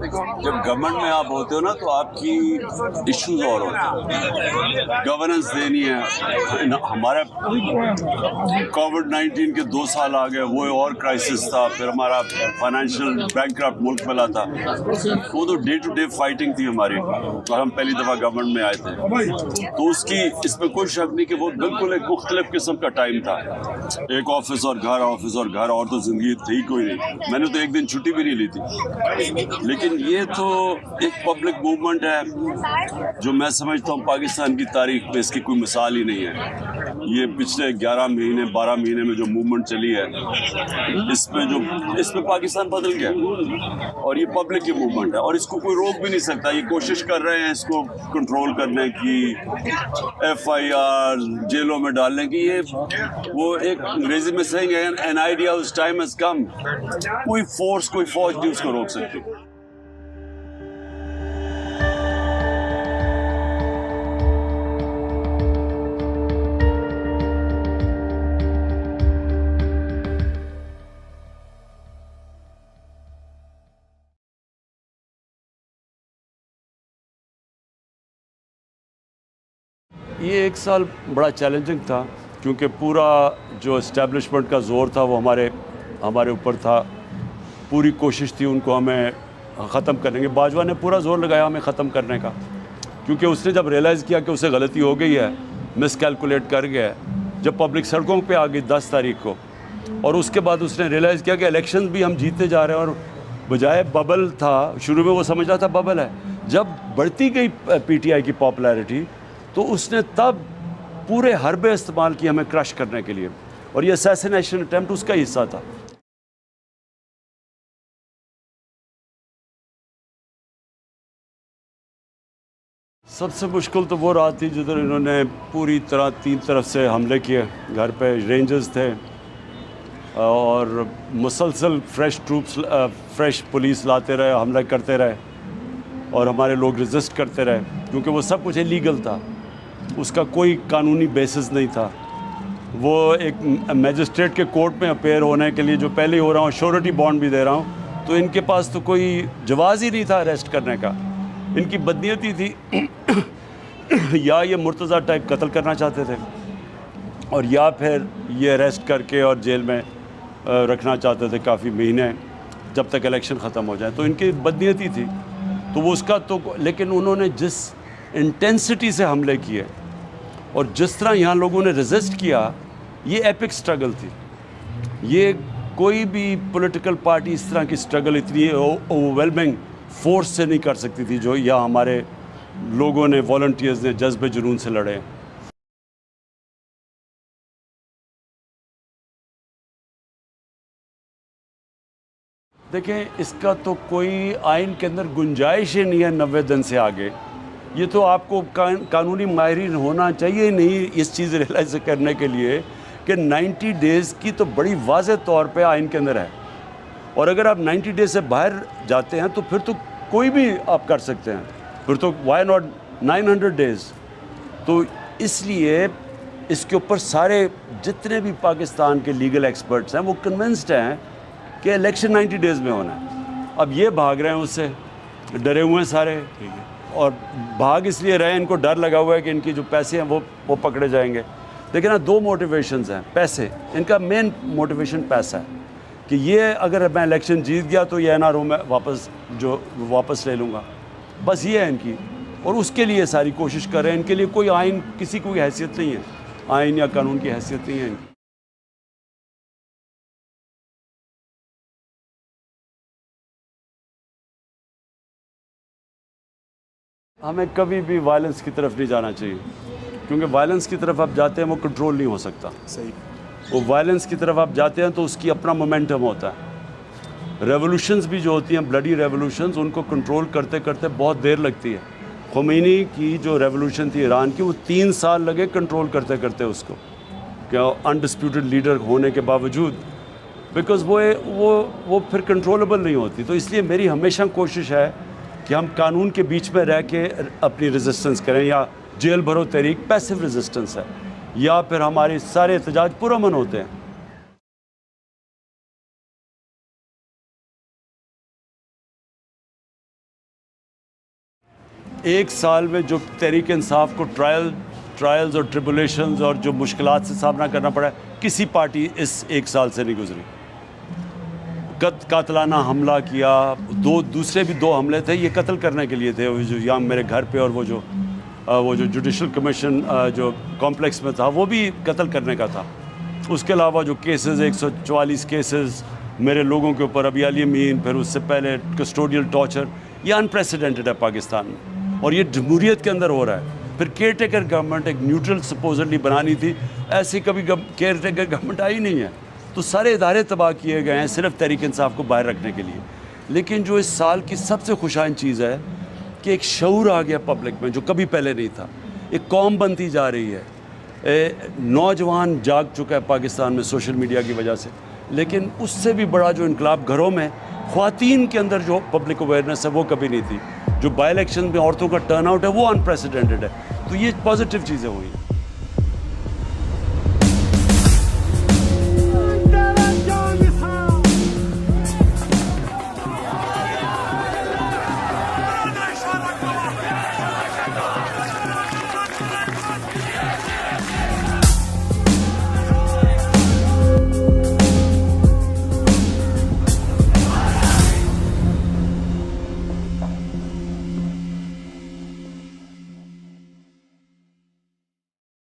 जब गवर्नमेंट में आप होते हो ना तो आपकी इश्यूज और होते हैं, गवर्नेंस देनी है। हमारा कोविड-19 के 2 साल आ गए, वो और क्राइसिस था, फिर हमारा फाइनेंशियल बैंकक्रप्ट मुल्क मिला था, वो तो डे टू डे फाइटिंग थी हमारी, और हम पहली दफ़ा गवर्नमेंट में आए थे, तो उसकी इसमें कोई शक नहीं कि वो बिल्कुल एक मुख्तलिफ किस्म का टाइम था। एक ऑफिस और घर, ऑफिस और घर, और तो जिंदगी थी कोई नहीं। मैंने तो एक दिन छुट्टी भी नहीं ली थी। लेकिन ये तो एक पब्लिक मूवमेंट है जो मैं समझता हूँ पाकिस्तान की तारीख में इसकी कोई मिसाल ही नहीं है। ये पिछले 11 महीने 12 महीने में जो मूवमेंट चली है, इसमें पाकिस्तान बदल गया, और ये पब्लिक की मूवमेंट है और इसको कोई रोक भी नहीं सकता। ये कोशिश कर रहे हैं इसको कंट्रोल करने की, FIR जेलों में डालने की। ये वो एक अंग्रेजी में सेइंग है, एन आइडिया उस टाइम हैज कम। कोई फोर्स, कोई फौज नहीं उसको रोक सकती। ये एक साल बड़ा चैलेंजिंग था क्योंकि पूरा जो इस्टेब्लिशमेंट का ज़ोर था वो हमारे ऊपर था। पूरी कोशिश थी उनको हमें ख़त्म करने की। बाजवा ने पूरा ज़ोर लगाया हमें ख़त्म करने का, क्योंकि उसने जब रियलाइज़ किया कि उसे गलती हो गई है, मिसकैलकुलेट कर गया है, जब पब्लिक सड़कों पे आ गई 10 तारीख को, और उसके बाद उसने रियलाइज़ किया कि इलेक्शन भी हम जीतते जा रहे हैं, और बजाय बबल था, शुरू में वो समझ रहा था बबल है, जब बढ़ती गई PTI की पॉपुलैरिटी तो उसने तब पूरे हरबे इस्तेमाल किए हमें क्रश करने के लिए, और ये असैसिनेशन अटेम्प्ट उसका हिस्सा था। सबसे मुश्किल तो वो रात थी जिधर इन्होंने पूरी तरह 3 तरफ से हमले किए। घर पे रेंजर्स थे और मुसलसल फ्रेश पुलिस लाते रहे, हमला करते रहे, और हमारे लोग रेजिस्ट करते रहे, क्योंकि वो सब कुछ इलीगल था, उसका कोई कानूनी बेसिस नहीं था। वो एक मैजिस्ट्रेट के कोर्ट में अपेयर होने के लिए जो पहले ही हो रहा हूँ, श्योरिटी बॉन्ड भी दे रहा हूँ, तो इनके पास तो कोई जवाज़ ही नहीं था अरेस्ट करने का। इनकी बदनीयती थी या ये मुर्तज़ा टाइप कत्ल करना चाहते थे, और या फिर ये अरेस्ट करके और जेल में रखना चाहते थे काफ़ी महीने, जब तक इलेक्शन ख़त्म हो जाए। तो इनकी बदनीयती थी, तो वो उसका तो, लेकिन उन्होंने जिस इंटेंसिटी से हमले किए और जिस तरह यहाँ लोगों ने रेजिस्ट किया, ये एपिक स्ट्रगल थी। ये कोई भी पॉलिटिकल पार्टी इस तरह की स्ट्रगल इतनी ओवरवेलमिंग फोर्स से नहीं कर सकती थी जो यहाँ हमारे लोगों ने, वॉलंटियर्स ने जज्बे जुनून से लड़े। देखें, इसका तो कोई आइन के अंदर गुंजाइश ही नहीं है 90 दिन से आगे। ये तो आपको कानूनी माहिरीन होना चाहिए नहीं इस चीज़ रियलाइज करने के लिए कि 90 डेज़ की तो बड़ी वाज़ेह तौर पे आइन के अंदर है, और अगर आप 90 डेज़ से बाहर जाते हैं तो फिर तो कोई भी आप कर सकते हैं, फिर तो वाई नॉट 900 डेज़। तो इसलिए इसके ऊपर सारे जितने भी पाकिस्तान के लीगल एक्सपर्ट्स हैं वो कन्विंस्ड हैं कि इलेक्शन 90 डेज़ में होना है। अब ये भाग रहे हैं उससे, डरे हुए हैं सारे, और भाग इसलिए रहे, इनको डर लगा हुआ है कि इनकी जो पैसे हैं वो पकड़े जाएंगे। देखिए ना, 2 मोटिवेशंस हैं। पैसे, इनका मेन मोटिवेशन पैसा है कि ये अगर मैं इलेक्शन जीत गया तो ये NRO में वापस ले लूँगा, बस ये है इनकी, और उसके लिए सारी कोशिश कर रहे हैं। इनके लिए कोई आइन, किसी कोई हैसियत नहीं है, आइन या कानून की हैसियत नहीं है इनकी। हमें कभी भी वायलेंस की तरफ नहीं जाना चाहिए, क्योंकि वायलेंस की तरफ आप जाते हैं वो कंट्रोल नहीं हो सकता। सही। वो वायलेंस की तरफ आप जाते हैं तो उसकी अपना मोमेंटम होता है। रेवोल्यूशंस भी जो होती हैं, ब्लडी रेवोल्यूशंस, उनको कंट्रोल करते करते बहुत देर लगती है। खुमैनी की जो रेवोल्यूशन थी ईरान की, वो 3 साल लगे कंट्रोल करते करते उसको, क्या अनडिस्प्यूटेड लीडर होने के बावजूद, बिकॉज़ वो फिर कंट्रोलेबल नहीं होती। तो इसलिए मेरी हमेशा कोशिश है कि हम कानून के बीच में रह के अपनी रेजिस्टेंस करें, या जेल भरो तहरीक पैसिव रेजिस्टेंस है, या फिर हमारे सारे एहतजाज पुरअमन होते हैं। एक साल में जो तहरीक इंसाफ को ट्रायल्स और ट्रिबुलेशंस और जो मुश्किलात से सामना करना पड़ा, किसी पार्टी इस एक साल से नहीं गुजरी। कातलाना हमला किया, दूसरे भी दो हमले थे, ये कत्ल करने के लिए थे, जो यहाँ मेरे घर पे, और वो जो जुडिशल कमीशन जो कॉम्प्लेक्स में था वो भी कत्ल करने का था। उसके अलावा जो केसेस 144 केसेस मेरे लोगों के ऊपर, अभी अली अमीन, फिर उससे पहले कस्टोडियल टॉर्चर, ये अनप्रेसिडेंटेड है पाकिस्तान में, और ये जमहूरियत के अंदर हो रहा है। फिर केयर टेकर गवर्नमेंट एक न्यूट्रल सपोजली बनानी थी, ऐसी कभी केयर टेकर गवर्नमेंट आई नहीं है, तो सारे इदारे तबाह किए गए हैं सिर्फ तहरीक इंसाफ को बाहर रखने के लिए। लेकिन जो इस साल की सबसे खुशाइन चीज़ है कि एक शऊर आ गया पब्लिक में जो कभी पहले नहीं था, एक कौम बनती जा रही है, नौजवान जाग चुका है पाकिस्तान में सोशल मीडिया की वजह से। लेकिन उससे भी बड़ा जो इनकलाब घरों में ख़वातीन के अंदर जो पब्लिक अवेयरनेस है वो कभी नहीं थी। जो बाई इलेक्शन में औरतों का टर्न आउट है वो अनप्रेसिडेंटेड है। तो ये पॉजिटिव चीज़ें हुई।